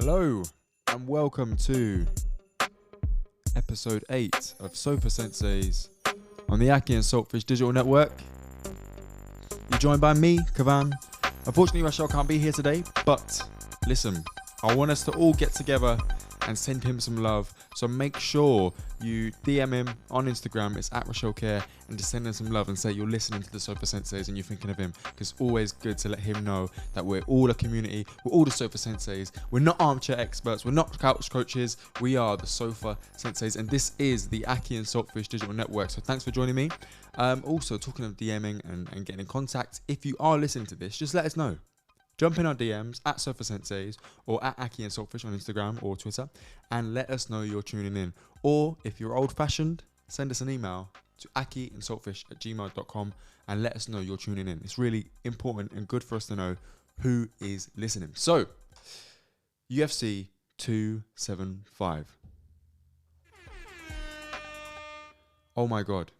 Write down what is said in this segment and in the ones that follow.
Hello and welcome to episode 8 of Sensei'S on the akhi&saltfish digital network. You're joined by me, Kahvan. Unfortunately, Rachel can't be here today, but listen, I want us to all get together and send him some love. So make sure you DM him on Instagram, it's @RachelCare, and just send him some love and say you're listening to the Sensei'S and you're thinking of him, because it's always good to let him know that we're all a community, we're all the Sensei'S. We're not armchair experts, we're not couch coaches, we are the Sensei'S, and this is the akhi&saltfish digital network. So thanks for joining me. Also, talking of DMing and getting in contact, if you are listening to this, just let us know. Jump in our DMs at Sensei'S or at akhi&saltfish on Instagram or Twitter and let us know you're tuning in. Or if you're old fashioned, send us an email to akhiandsaltfish@gmail.com and let us know you're tuning in. It's really important and good for us to know who is listening. So, UFC 275. Oh my God.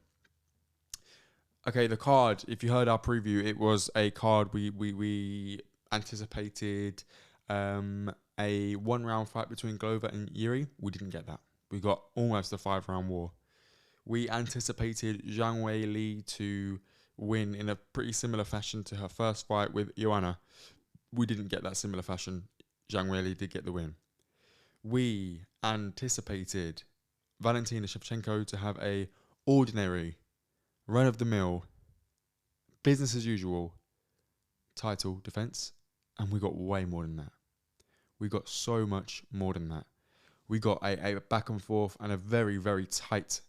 Okay, the card, if you heard our preview, it was a card we anticipated, a 1-round fight between Glover and Jiri. We didn't get that. We got almost a 5-round war. We anticipated Zhang Weili to win in a pretty similar fashion to her first fight with Joanna. We didn't get that similar fashion. Zhang Weili did get the win. We anticipated Valentina Shevchenko to have a ordinary, run-of-the-mill, business as usual title defense, and we got way more than that. We got so much more than that. We got a back and forth and a very, very tight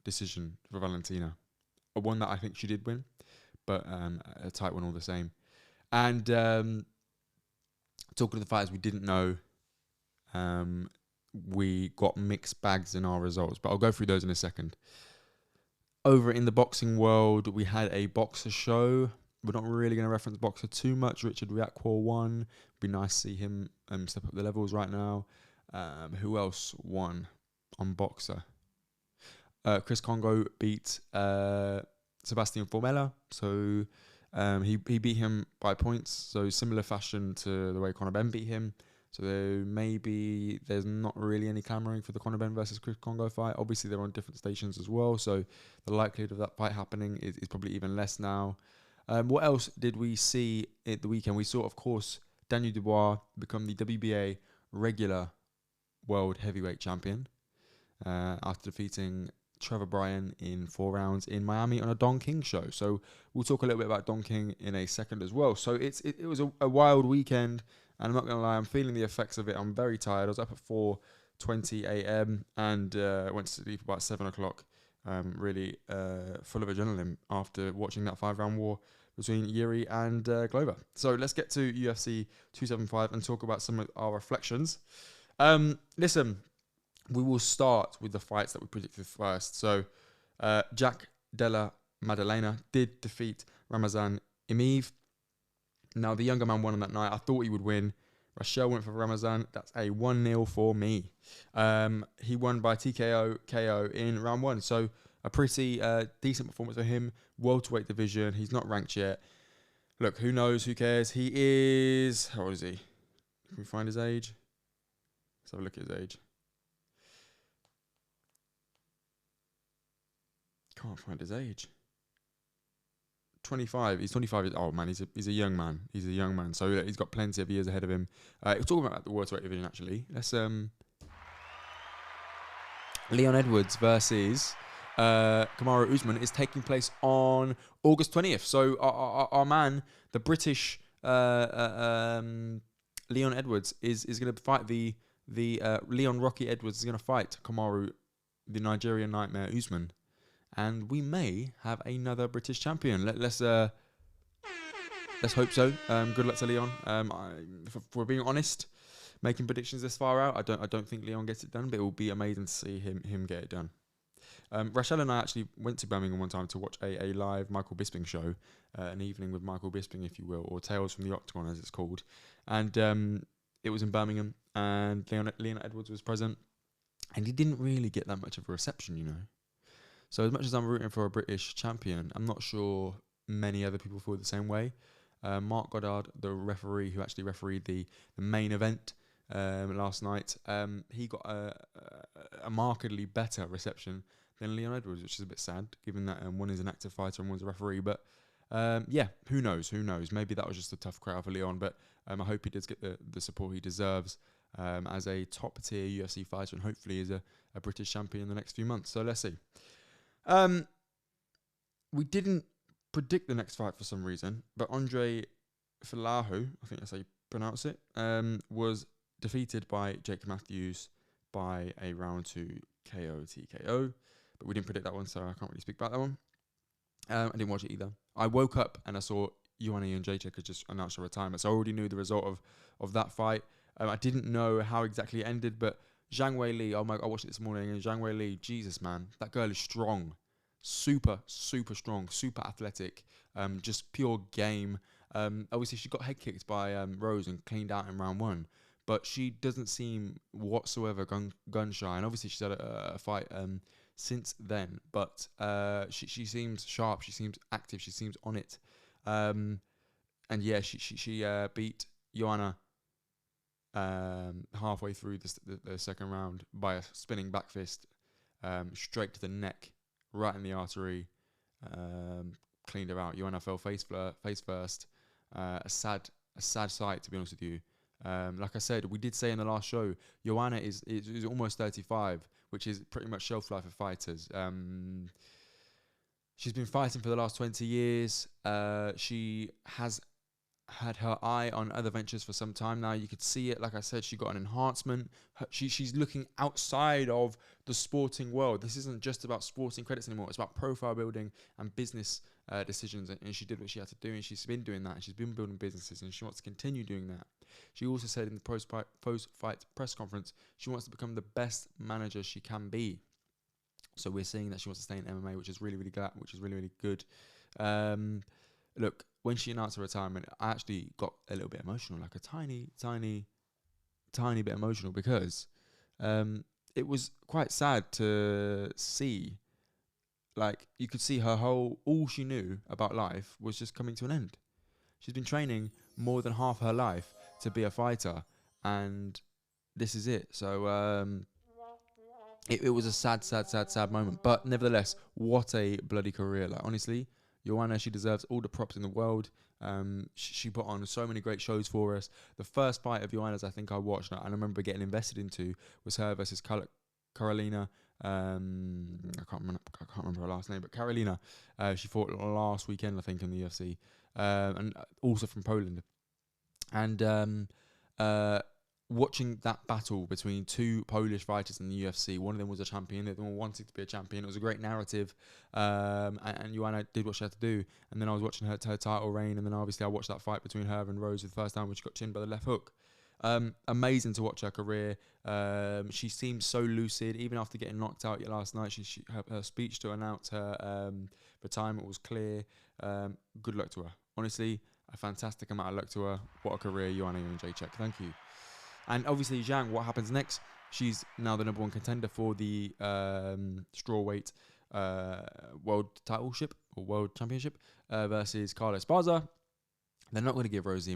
decision for Valentina. A one that I think she did win, but a tight one all the same. And talking to the fighters we didn't know, we got mixed bags in our results, but I'll go through those in a second. Over in the boxing world, we had a boxer show. We're not really going to reference boxer too much. Richard Riakwa won. Be nice to see him step up the levels right now. Who else won on boxer? Chris Congo beat Sebastian Formella. So he beat him by points. So similar fashion to the way Conor Benn beat him. So there's not really any clamouring for the Conor Benn versus Chris Congo fight. Obviously, they're on different stations as well. So the likelihood of that fight happening is probably even less now. What else did we see at the weekend? We saw, of course, Daniel Dubois become the WBA regular world heavyweight champion after defeating Trevor Bryan in 4 rounds in Miami on a Don King show. So we'll talk a little bit about Don King in a second as well. So it was a wild weekend, and I'm not going to lie, I'm feeling the effects of it. I'm very tired. I was up at 4:20 a.m. and went to sleep about 7 o'clock. Really full of adrenaline after watching that 5-round war between Jiri and Glover. So let's get to UFC 275 and talk about some of our reflections. Listen, we will start with the fights that we predicted first. So Jack Della Maddalena did defeat Ramazan Emeev. Now, the younger man won on that night. I thought he would win. Rachel went for Ramazan. That's a 1-0 for me. He won by TKO KO in round 1. So a pretty decent performance for him. Welterweight division. He's not ranked yet. Look, who knows? Who cares? He is... How old is he? Can we find his age? Let's have a look at his age. Can't find his age. 25. He's 25. Oh man, he's a young man. He's a young man. So he's got plenty of years ahead of him. We're talking about the welterweight division actually. Let's Leon Edwards versus Kamaru Usman is taking place on August 20th. So our man, the British Leon Edwards, is going to fight the Leon Rocky Edwards is going to fight Kamaru, the Nigerian Nightmare Usman. And we may have another British champion. Let's hope so. Good luck to Leon. If we're being honest, making predictions this far out, I don't think Leon gets it done, but it will be amazing to see him get it done. Rachel and I actually went to Birmingham one time to watch a live Michael Bisping show, an evening with Michael Bisping, if you will, or Tales from the Octagon as it's called. And it was in Birmingham, and Leon Edwards was present, and he didn't really get that much of a reception, you know. So as much as I'm rooting for a British champion, I'm not sure many other people feel the same way. Mark Goddard, the referee who actually refereed the main event, last night. He got a markedly better reception than Leon Edwards, which is a bit sad, given that one is an active fighter and one's a referee. But yeah, who knows? Who knows? Maybe that was just a tough crowd for Leon, but I hope he does get the support he deserves as a top-tier UFC fighter, and hopefully is a British champion in the next few months. So let's see. We didn't predict the next fight for some reason, but Andre Fialho, I think that's how you pronounce it, was defeated by Jake Matthews by a round 2 KO TKO. But we didn't predict that one, so I can't really speak about that one. I didn't watch it either. I woke up and I saw Joanna and Jacek had just announced her retirement, so I already knew the result of that fight. I didn't know how exactly it ended, but Zhang Weili, oh my God, I watched it this morning, and Zhang Weili, Jesus, man, that girl is strong. Super, super strong, super athletic, just pure game. Obviously, she got head kicked by Rose and cleaned out in round 1, but she doesn't seem whatsoever gun shy. And obviously, she's had a fight since then, but she seems sharp, she seems active, she seems on it. And yeah, she beat Joanna halfway through the second round by a spinning back fist straight to the neck, right in the artery. Cleaned her out. Joanna fell face first. A sad sight, to be honest with you. Like I said, we did say in the last show, Joanna is almost 35, which is pretty much shelf life of fighters. She's been fighting for the last 20 years. She has had her eye on other ventures for some time now. You could see it. Like I said, she got an enhancement. She's looking outside of the sporting world. This isn't just about sporting credits anymore. It's about profile building and business decisions. And she did what she had to do, and she's been doing that. And she's been building businesses, and she wants to continue doing that. She also said in the post-fight press conference, she wants to become the best manager she can be. So we're seeing that she wants to stay in MMA, which is really, really good. Look, when she announced her retirement, I actually got a little bit emotional, like a tiny bit emotional, because it was quite sad to see. Like, you could see all she knew about life was just coming to an end. She's been training more than half her life to be a fighter, and this is it. So it was a sad moment. But nevertheless, what a bloody career. Like, honestly, Joanna, she deserves all the props in the world. She put on so many great shows for us. The first fight of Joanna's I think I watched, and I remember getting invested into, was her versus Carolina. I can't remember her last name, but Carolina. She fought last weekend, I think, in the UFC, and also from Poland. And watching that battle between two Polish fighters in the UFC, one of them was a champion, the other one wanted to be a champion. It was a great narrative, and Joanna did what she had to do. And then I was watching her title reign, and then obviously I watched that fight between her and Rose for the first time, when she got chinned by the left hook. Amazing to watch her career. She seems so lucid, even after getting knocked out last night. Her speech to announce her retirement was clear. Good luck to her. Honestly, a fantastic amount of luck to her. What a career, Joanna Jędrzejczyk. Thank you. And obviously, Zhang, what happens next? She's now the #1 contender for the strawweight world titleship or world championship versus Carla Esparza. They're not going to give Rose the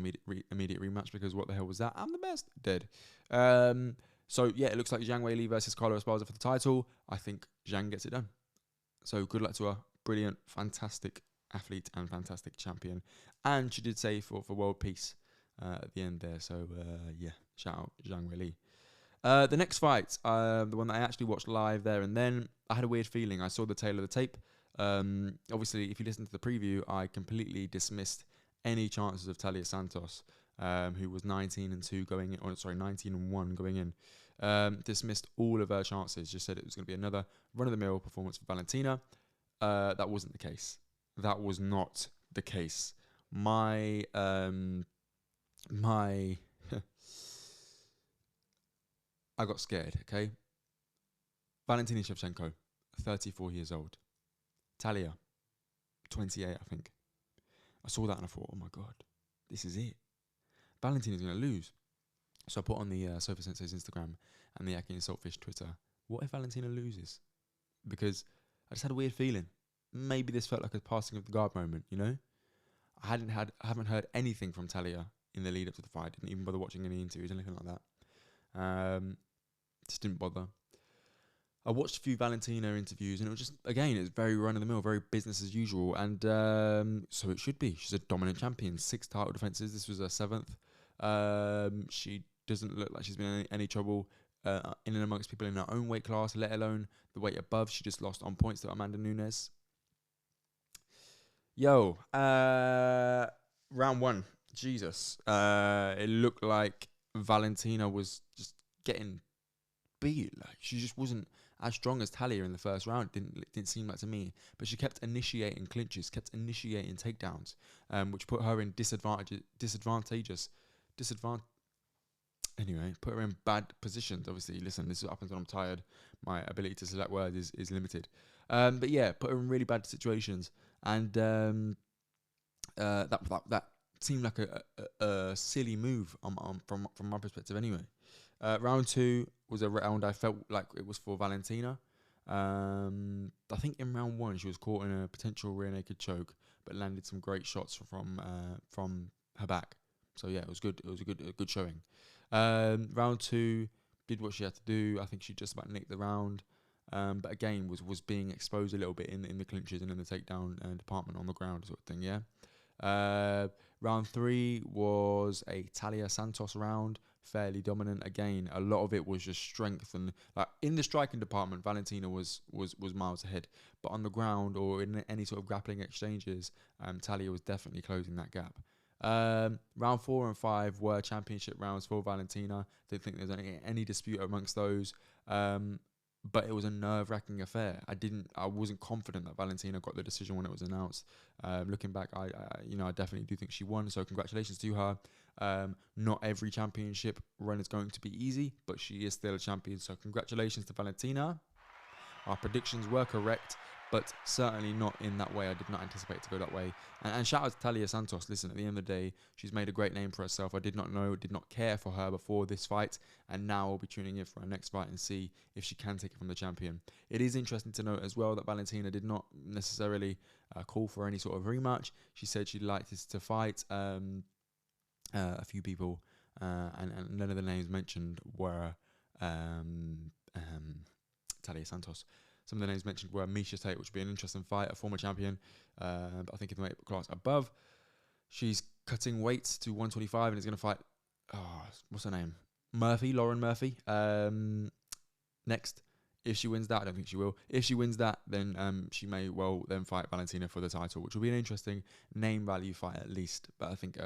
immediate rematch, because what the hell was that? I'm the best. Dead. So, yeah, it looks like Zhang Weili versus Carla Esparza for the title. I think Zhang gets it done. So, good luck to her. Brilliant, fantastic athlete and fantastic champion. And she did say for world peace at the end there. So, yeah, shout out Zhang Weili. The next fight, the one that I actually watched live there and then, I had a weird feeling. I saw the tail of the tape. Obviously, if you listen to the preview, I completely dismissed any chances of Talia Santos, who was 19-2 going in, 19-1 going in. Dismissed all of her chances. Just said it was going to be another run-of-the-mill performance for Valentina. That wasn't the case. That was not the case. My I got scared, okay? Valentina Shevchenko, 34 years old. Talia, 28, I think. I saw that and I thought, oh my God, this is it. Valentina's going to lose. So I put on the Sofa Sensei's Instagram and the akhi&saltfish Twitter, what if Valentina loses? Because I just had a weird feeling. Maybe this felt like a passing of the guard moment, you know? I haven't heard anything from Talia in the lead up to the fight. Didn't even bother watching any interviews, anything like that. Just didn't bother. I watched a few Valentina interviews, and it was just, again, it's very run-of-the-mill, very business as usual, and so it should be. She's a dominant champion, 6 title defences. This was her 7th. She doesn't look like she's been in any trouble in and amongst people in her own weight class, let alone the weight above. She just lost on points to Amanda Nunes. Round 1. Jesus. It looked like Valentina was just getting beat. Like, she just wasn't as strong as Talia in the first round. Didn't seem like to me. But she kept initiating clinches, kept initiating takedowns, which put her in Anyway, put her in bad positions. Obviously, listen, this happens when I'm tired. My ability to select words is limited. But yeah, put her in really bad situations, and that seemed like a silly move from my perspective. Anyway, round 2 was a round I felt like it was for Valentina. I think in round 1 she was caught in a potential rear naked choke, but landed some great shots from her back. So yeah, it was good. It was a good showing. Round 2 did what she had to do. I think she just about nicked the round, but again was being exposed a little bit in the clinches and in the takedown department on the ground sort of thing. Yeah. Round 3 was a Talia Santos round, fairly dominant. Again, a lot of it was just strength, and like in the striking department, Valentina was miles ahead, but on the ground or in any sort of grappling exchanges, Talia was definitely closing that gap. Round 4 and 5 were championship rounds for Valentina. Didn't think there was any dispute amongst those. But it was a nerve-wracking affair. I wasn't confident that Valentina got the decision when it was announced. Looking back, I definitely do think she won. So congratulations to her. Not every championship run is going to be easy, but she is still a champion. So congratulations to Valentina. Our predictions were correct, but certainly not in that way. I did not anticipate it to go that way. And shout out to Talia Santos. Listen, at the end of the day, she's made a great name for herself. I did not care for her before this fight, and now I'll be tuning in for her next fight and see if she can take it from the champion. It is interesting to note as well that Valentina did not necessarily call for any sort of rematch. She said she'd like to fight a few people, and none of the names mentioned were Talia Santos. Some of the names mentioned were Misha Tate, which would be an interesting fight, a former champion, but I think in the weight class above. She's cutting weight to 125 and is going to fight, what's her name? Lauren Murphy. Next, if she wins that, I don't think she will. If she wins that, then she may well then fight Valentina for the title, which will be an interesting name value fight at least. But I think,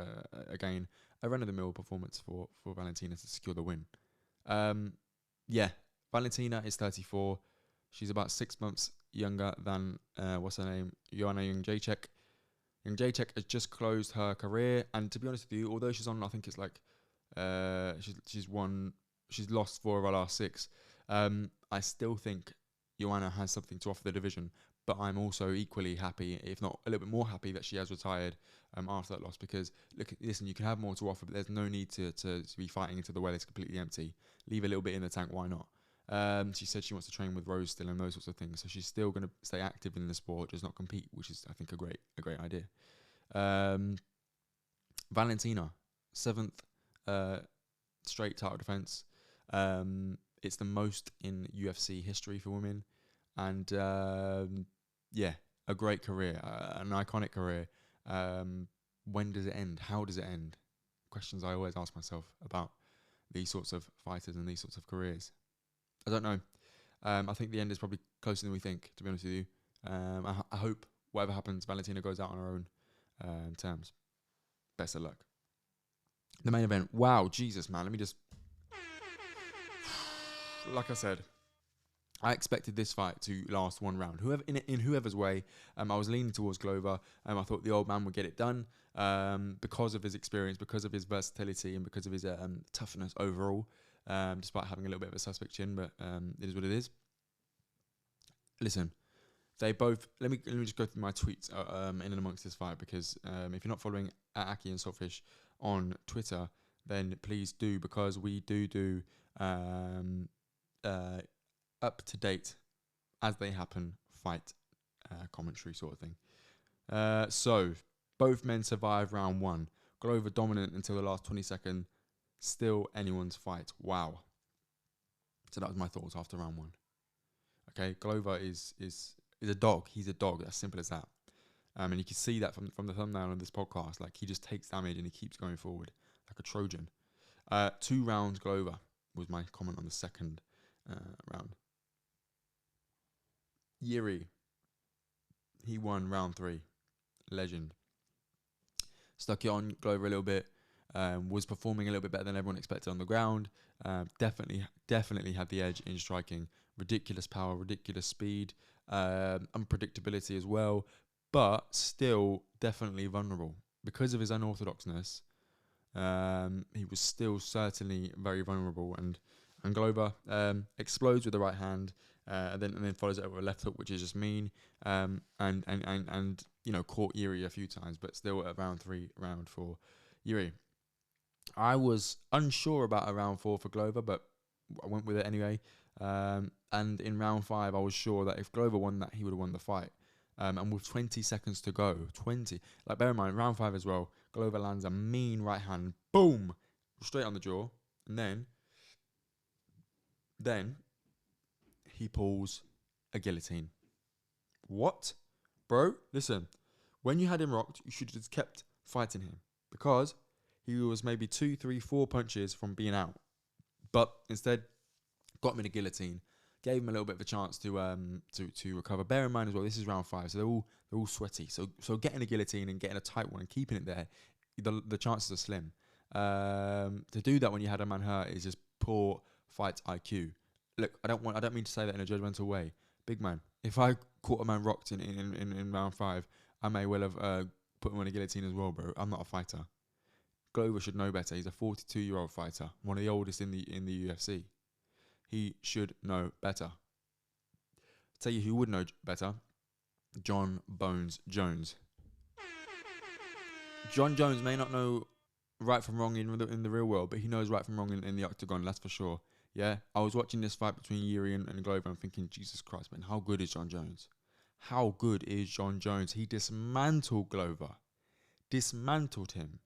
again, a run-of-the-mill performance for Valentina to secure the win. Valentina is 34. She's about 6 months younger than, what's her name, Joanna Jędrzejczyk. Jędrzejczyk has just closed her career, and to be honest with you, although she's on, I think it's like, she's lost 4 of her last 6. I still think Joanna has something to offer the division, but I'm also equally happy, if not a little bit more happy, that she has retired after that loss, because listen, you can have more to offer, but there's no need to be fighting until the well is completely empty. Leave a little bit in the tank, why not? She said she wants to train with Rose still and those sorts of things, so she's still going to stay active in the sport, just not compete, which is, I think, a great idea. Valentina, 7th straight title defense. It's the most in UFC history for women, and a great career, an iconic career. When does it end? How does it end? Questions I always ask myself about these sorts of fighters and these sorts of careers. I don't know. I think the end is probably closer than we think, to be honest with you. I hope whatever happens, Valentina goes out on her own terms. Best of luck. The main event. Wow, Jesus, man. Let me just... Like I said, I expected this fight to last 1 round. In whoever's way, I was leaning towards Glover. I thought the old man would get it done because of his experience, because of his versatility, and because of his toughness overall. Despite having a little bit of a suspect chin, but it is what it is. Listen, they both... Let me just go through my tweets in and amongst this fight, because if you're not following akhi&saltfish on Twitter, then please do, because we do up-to-date, as they happen, fight commentary sort of thing. So, both men survived round 1. Glover dominant until the last 22nd. Still anyone's fight. Wow. So that was my thoughts after round 1. Okay, Glover is a dog. He's a dog. As simple as that. And you can see that from the thumbnail of this podcast. Like, he just takes damage and he keeps going forward like a Trojan. 2 rounds Glover was my comment on the second round. Jiri, he won round 3. Legend. Stuck it on Glover a little bit. Was performing a little bit better than everyone expected on the ground. Definitely had the edge in striking. Ridiculous power, ridiculous speed, unpredictability as well, but still definitely vulnerable. Because of his unorthodoxness, he was still certainly very vulnerable. And Glover explodes with the right hand, and then follows it up with a left hook, which is just mean. And caught Jiri a few times, but still at round 4, Jiri. I was unsure about a round 4 for Glover, but I went with it anyway. And in round 5, I was sure that if Glover won that, he would have won the fight. And with 20 seconds to go, bear in mind, round 5 as well, Glover lands a mean right hand, boom, straight on the jaw, and then he pulls a guillotine. What? Bro, listen, when you had him rocked, you should have just kept fighting him, because he was maybe 2, 3, 4 punches from being out. But instead, got him in a guillotine, gave him a little bit of a chance to recover. Bear in mind as well, this is round 5, so they're all sweaty. So getting a guillotine and getting a tight one and keeping it there, the chances are slim. To do that when you had a man hurt is just poor fight IQ. Look, I don't mean to say that in a judgmental way. Big man, if I caught a man rocked in round 5, I may well have put him on a guillotine as well, bro. I'm not a fighter. Glover should know better. He's a 42-year-old fighter, one of the oldest in the UFC. He should know better. I'll tell you who would know better. Jon Bones Jones. Jon Jones may not know right from wrong in the real world, but he knows right from wrong in the octagon, that's for sure. Yeah, I was watching this fight between Jiri and Glover and thinking, Jesus Christ, man, how good is Jon Jones? How good is Jon Jones? He dismantled Glover. Dismantled him.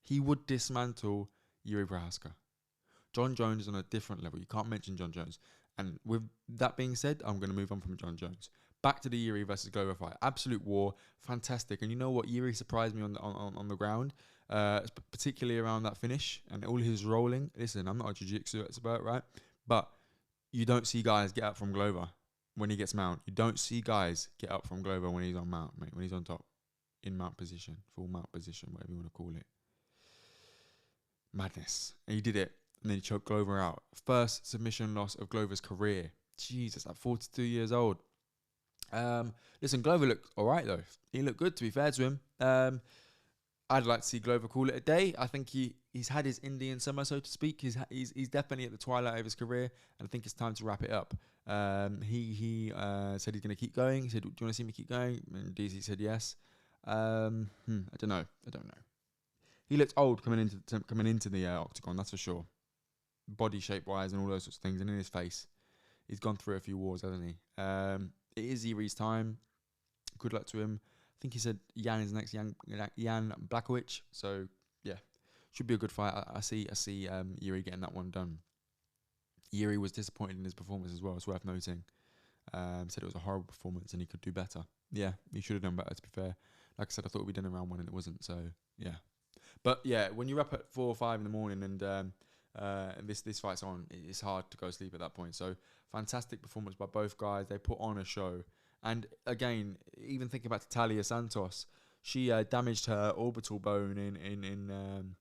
He would dismantle Jiri Prochazka. Jon Jones is on a different level. You can't mention Jon Jones. And with that being said, I'm going to move on from Jon Jones. Back to the Jiri versus Glover fight. Absolute war. Fantastic. And you know what? Jiri surprised me on the ground, particularly around that finish and all his rolling. Listen, I'm not a jiu-jitsu expert, right? But you don't see guys get up from Glover when he gets mount. You don't see guys get up from Glover when he's on mount, mate. When he's on top. In mount position. Full mount position, whatever you want to call it. Madness. And he did it. And then he choked Glover out. First submission loss of Glover's career. Jesus, at 42 years old. Listen, Glover looked all right, though. He looked good, to be fair to him. I'd like to see Glover call it a day. I think he's had his Indian summer, so to speak. He's definitely at the twilight of his career, and I think it's time to wrap it up. He said he's going to keep going. He said, do you want to see me keep going? And DC said yes. I don't know. He looked old coming into the octagon, that's for sure. Body shape wise and all those sorts of things, and in his face, he's gone through a few wars, hasn't he? It is Jiri's time. Good luck to him. I think he said Jan is next, Jan Blachowicz. So yeah, should be a good fight. I see Jiri getting that one done. Jiri was disappointed in his performance as well. It's worth noting. Said it was a horrible performance and he could do better. Yeah, he should have done better, to be fair. Like I said, I thought we'd done in round 1 and it wasn't. So yeah, but yeah, when you're up at 4 or 5 in the morning and this fight's on, it's hard to go to sleep at that point. So fantastic performance by both guys. They put on a show. And again, even thinking about Talia Santos, she damaged her orbital bone in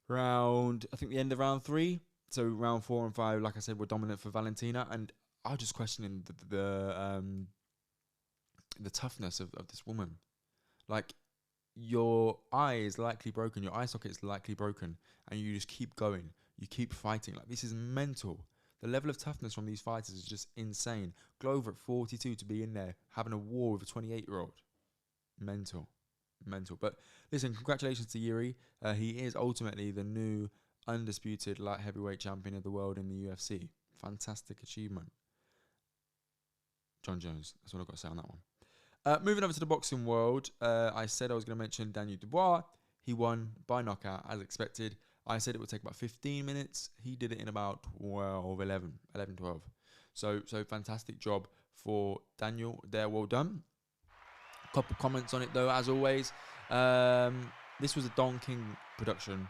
round, I think the end of round 3. So round 4 and 5, like I said, were dominant for Valentina. And I was just questioning the toughness of this woman. Like, your eye is likely broken, your eye socket is likely broken, and you just keep going. You keep fighting. Like, this is mental. The level of toughness from these fighters is just insane. Glover at 42 to be in there having a war with a 28-year-old. Mental. But listen, congratulations to Jiri. He is ultimately the new undisputed light heavyweight champion of the world in the UFC. Fantastic achievement. Jon Jones. That's what I've got to say on that one. Moving over to the boxing world, I said I was going to mention Dubois. He won by knockout, as expected. I said it would take about 15 minutes. He did it in about 12. So fantastic job for Daniel there. Well done. Couple comments on it though, as always. This was a Don King production.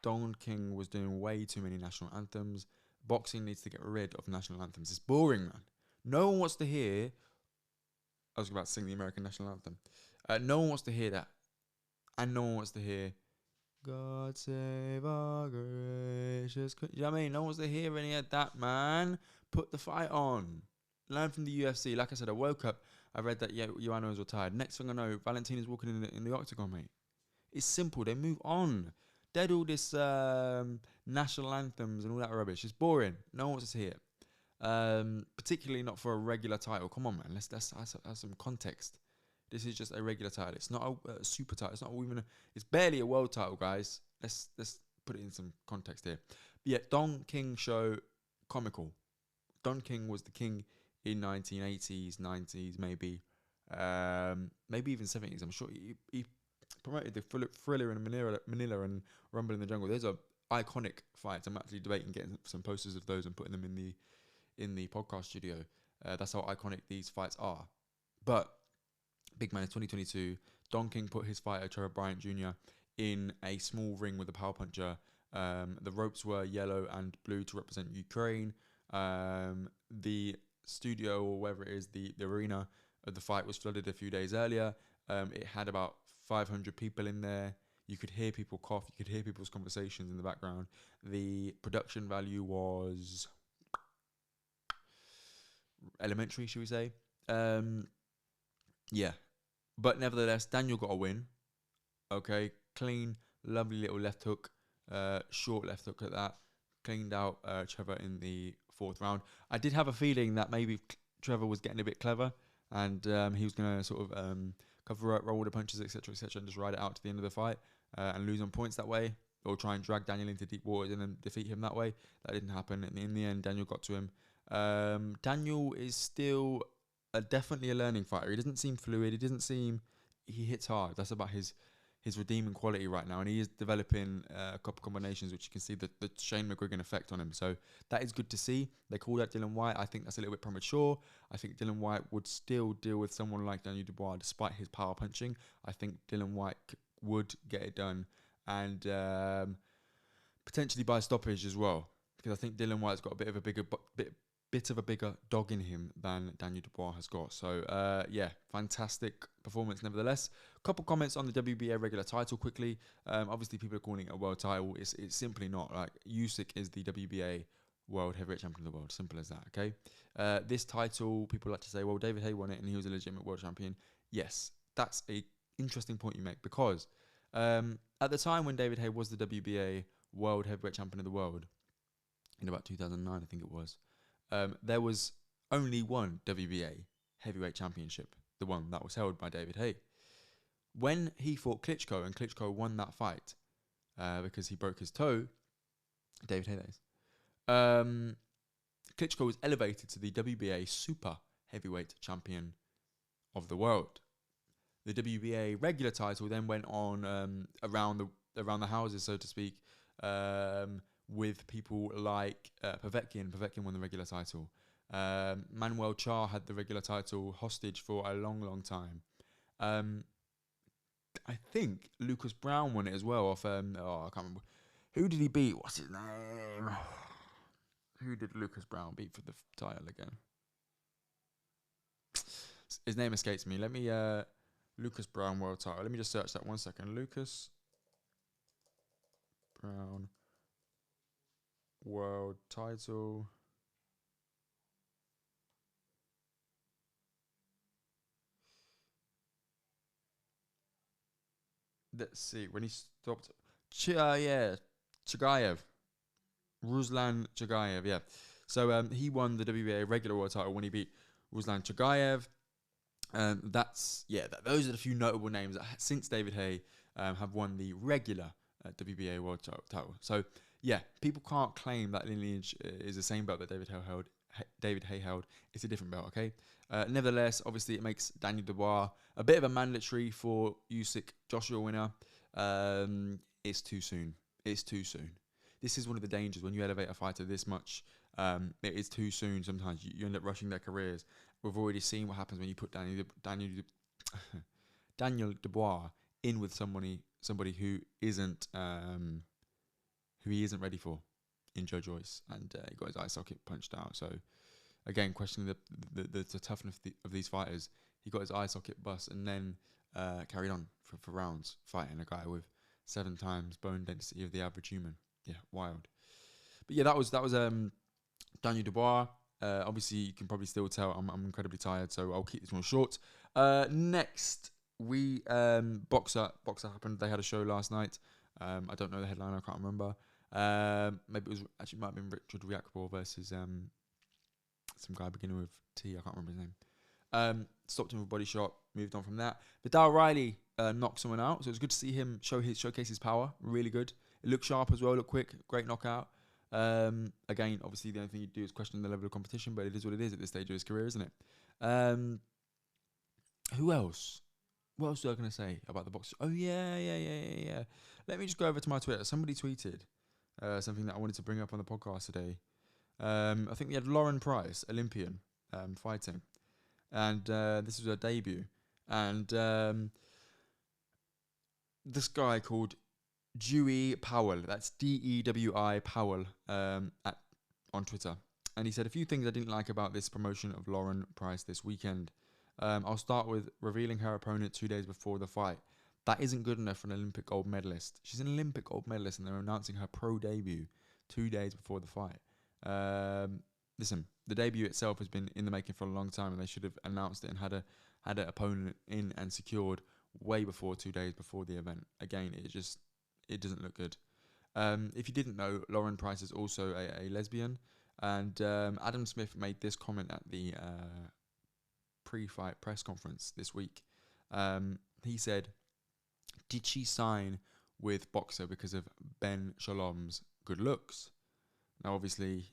Don King was doing way too many national anthems. Boxing needs to get rid of national anthems. It's boring, man. No one wants to hear. I was about to sing the American national anthem. No one wants to hear that, and no one wants to hear "God Save Our Gracious." You know what I mean? No one wants to hear any of that, man. Put the fight on. Learn from the UFC. Like I said, I woke up. I read that Joanna was retired. Next thing I know, Valentina's walking in the octagon, mate. It's simple. They move on. Dead all this national anthems and all that rubbish. It's boring. No one wants to hear it. Particularly not for a regular title. Come on, man. Let's have some context. This is just a regular title. It's not a super title. It's not even. It's barely a world title, guys. Let's put it in some context here. But yeah, Don King show, comical. Don King was the king in 1980s, 90s, maybe even 70s. I'm sure he promoted the Thriller in Manila and Rumble in the Jungle. There's a iconic fights. I'm actually debating getting some posters of those and putting them in the podcast studio. That's how iconic these fights are. But big man, in 2022, Don King put his fighter Trevor Bryant Jr. in a small ring with a power puncher. The ropes were yellow and blue to represent Ukraine. The studio, or wherever it is, the arena of the fight was flooded a few days earlier. It had about 500 people in there. You could hear people cough. You could hear people's conversations in the background. The production value was elementary, should we say? Yeah. But nevertheless, Daniel got a win. Okay. Clean, lovely little left hook. Short left hook at that. Cleaned out Trevor in the 4th round. I did have a feeling that maybe Trevor was getting a bit clever and he was going to sort of cover up, roll the punches, etc., and just ride it out to the end of the fight and lose on points that way, or try and drag Daniel into deep waters and then defeat him that way. That didn't happen. And in the end, Daniel got to him. Daniel is still definitely a learning fighter. He doesn't seem fluid. He hits hard. That's about his redeeming quality right now, and he is developing a couple combinations which you can see the Shane McGuigan effect on him, so that is good to see. They called out Dillian Whyte. I think that's a little bit premature. I think Dillian Whyte would still deal with someone like Daniel Dubois despite his power punching. I think Dillian Whyte would get it done, and potentially by stoppage as well, because I think Dillian Whyte's got a bit of a bigger dog in him than Daniel Dubois has got. So, yeah, fantastic performance nevertheless. A couple comments on the WBA regular title quickly. Obviously, people are calling it a world title. It's simply not. Like, Usyk is the WBA world heavyweight champion of the world. Simple as that, okay? This title, people like to say, well, David Haye won it and he was a legitimate world champion. Yes, that's a interesting point you make, because at the time when David Haye was the WBA world heavyweight champion of the world, in about 2009, I think it was, there was only one WBA heavyweight championship, the one that was held by David Haye. When he fought Klitschko, and Klitschko won that fight because he broke his toe, David Haye, that is, Klitschko was elevated to the WBA super heavyweight champion of the world. The WBA regular title then went on around the houses, so to speak, with people like Povetkin. Povetkin won the regular title. Manuel Char had the regular title hostage for a long, long time. I think Lucas Brown won it as well off, I can't remember. Who did he beat? What's his name? Who did Lucas Brown beat for the title again? His name escapes me. Let me, Lucas Brown world title. Let me just search that 1 second. Lucas Brown world title. Let's see. When he stopped, Chagayev, Ruslan Chagayev. Yeah. So he won the WBA regular world title when he beat Ruslan Chagayev. Those are the few notable names that since David Haye have won the regular WBA world title. So yeah, people can't claim that lineage is the same belt that David Haye held. It's a different belt, okay? Nevertheless, obviously it makes Daniel Dubois a bit of a mandatory for Usyk Joshua winner. It's too soon. it's too soon. This is one of the dangers when you elevate a fighter this much. It is too soon. Sometimes you end up rushing their careers. We've already seen what happens when you put Daniel Dubois in with somebody who isn't he isn't ready for in Joe Joyce, and he got his eye socket punched out. So again, questioning the toughness of these fighters. He got his eye socket bust and then carried on for rounds, fighting a guy with 7 times bone density of the average human. Yeah, wild. But yeah, that was Daniel Dubois. Obviously, you can probably still tell I'm incredibly tired, so I'll keep this one short. Next, we Boxer happened. They had a show last night. I don't know the headline. I can't remember. Maybe it might have been Richard Riakporhe versus some guy beginning with T. I can't remember his name. Stopped him with a body shot. Moved on from that. Vidal Riley knocked someone out, so it was good to see him showcase his power. Really good. It looked sharp as well. Looked quick. Great knockout. Again, obviously the only thing you do is question the level of competition, but it is what it is at this stage of his career, isn't it? Who else? What else was I going to say about the box? Oh, yeah. Let me just go over to my Twitter. Somebody tweeted something that I wanted to bring up on the podcast today. I think we had Lauren Price, Olympian, fighting. And this was her debut. And this guy called Dewey Powell, that's Dewi Powell, on Twitter. And he said a few things I didn't like about this promotion of Lauren Price this weekend. I'll start with revealing her opponent 2 days before the fight. That isn't good enough for an Olympic gold medalist. She's an Olympic gold medalist and they're announcing her pro debut 2 days before the fight. Listen, the debut itself has been in the making for a long time and they should have announced it and had an opponent in and secured way before 2 days before the event. Again, it doesn't look good. If you didn't know, Lauren Price is also a lesbian. And Adam Smith made this comment at the pre-fight press conference this week. He said, did she sign with Boxer because of Ben Shalom's good looks? Now, obviously,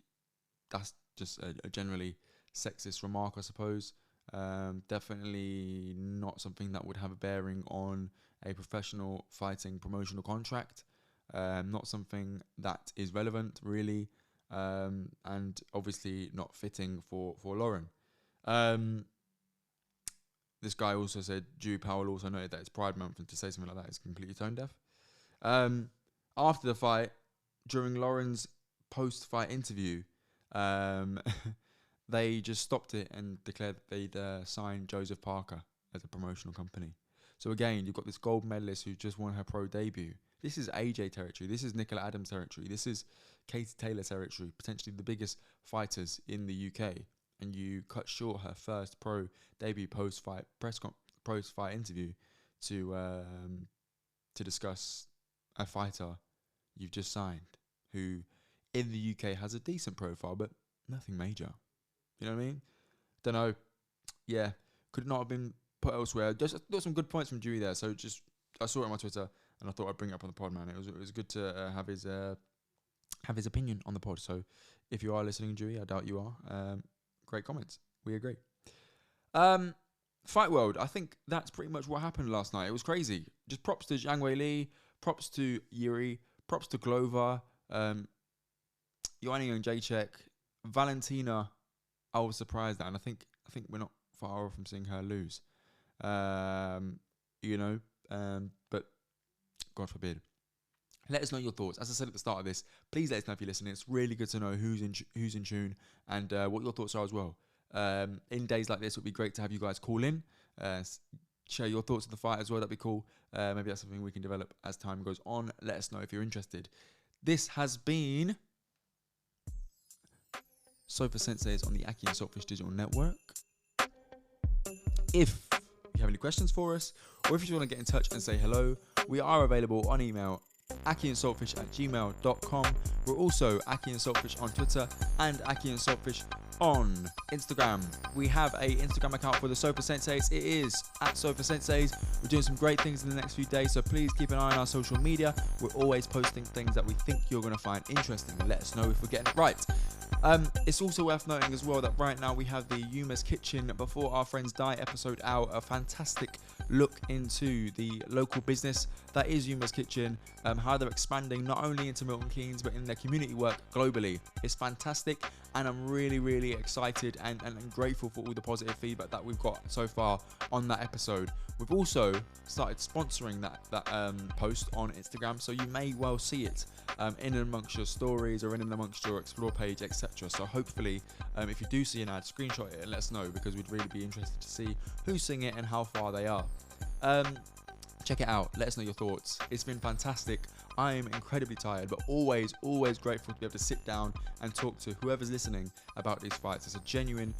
that's just a generally sexist remark, I suppose. Definitely not something that would have a bearing on a professional fighting promotional contract. Not something that is relevant, really, and obviously not fitting for Lauren. This guy also said, Dewey Powell also noted that it's Pride Month, and to say something like that is completely tone deaf. After the fight, during Lauren's post-fight interview, they just stopped it and declared that they'd signed Joseph Parker as a promotional company. So again, you've got this gold medalist who just won her pro debut. This is AJ territory. This is Nicola Adams territory. This is Katie Taylor territory, potentially the biggest fighters in the UK. And you cut short her first pro debut post-fight interview to discuss a fighter you've just signed who in the UK has a decent profile, but nothing major. You know what I mean? Don't know. Yeah, could not have been put elsewhere. Just got some good points from Jiri there. So just I saw it on my Twitter and I thought I'd bring it up on the pod, man. It was good to have his opinion on the pod. So if you are listening, Jiri, I doubt you are. Great comments. We agree. Fight World. I think that's pretty much what happened last night. It was crazy. Just props to Zhang Weili, props to Jiri, props to Glover, Joanna Jacek, Valentina. I was surprised at, and I think we're not far off from seeing her lose. But God forbid. Let us know your thoughts. As I said at the start of this, please let us know if you're listening. It's really good to know who's in tune and what your thoughts are as well. In days like this, it would be great to have you guys call in, share your thoughts of the fight as well. That'd be cool. Maybe that's something we can develop as time goes on. Let us know if you're interested. This has been Sofa Sensei's on the Akhi&saltfish Digital Network. If you have any questions for us, or if you just want to get in touch and say hello, we are available on email, akhiandsaltfish@gmail.com. We're also akhi&saltfish on Twitter and akhi&saltfish on Instagram. We have a Instagram account for the Sofa Sensei's. It is at Sofa Sensei's. We're doing some great things in the next few days, so please keep an eye on our social media. We're always posting things that we think you're going to find interesting. Let us know if we're getting it right. It's also worth noting as well that right now we have the Yuma's Kitchen Before Our Friends Die episode out, a fantastic look into the local business that is Yuma's Kitchen, how they're expanding not only into Milton Keynes but in their community work globally. It's fantastic, and I'm really excited and grateful for all the positive feedback that we've got so far on that episode. We've also started sponsoring that post on Instagram, so you may well see it in and amongst your stories or in and amongst your explore page, etc. So hopefully, if you do see an ad, screenshot it and let us know, because we'd really be interested to see who's singing it and how far they are. Check it out. Let us know your thoughts. It's been fantastic. I am incredibly tired, but always grateful to be able to sit down and talk to whoever's listening about these fights. It's a genuine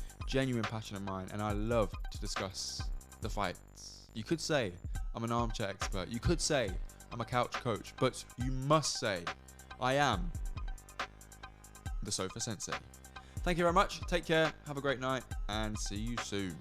passion of mine, and I love to discuss the fights. You could say I'm an armchair expert. You could say I'm a couch coach, but you must say I am the Sofa Sensei. Thank you very much. Take care. Have a great night, and see you soon.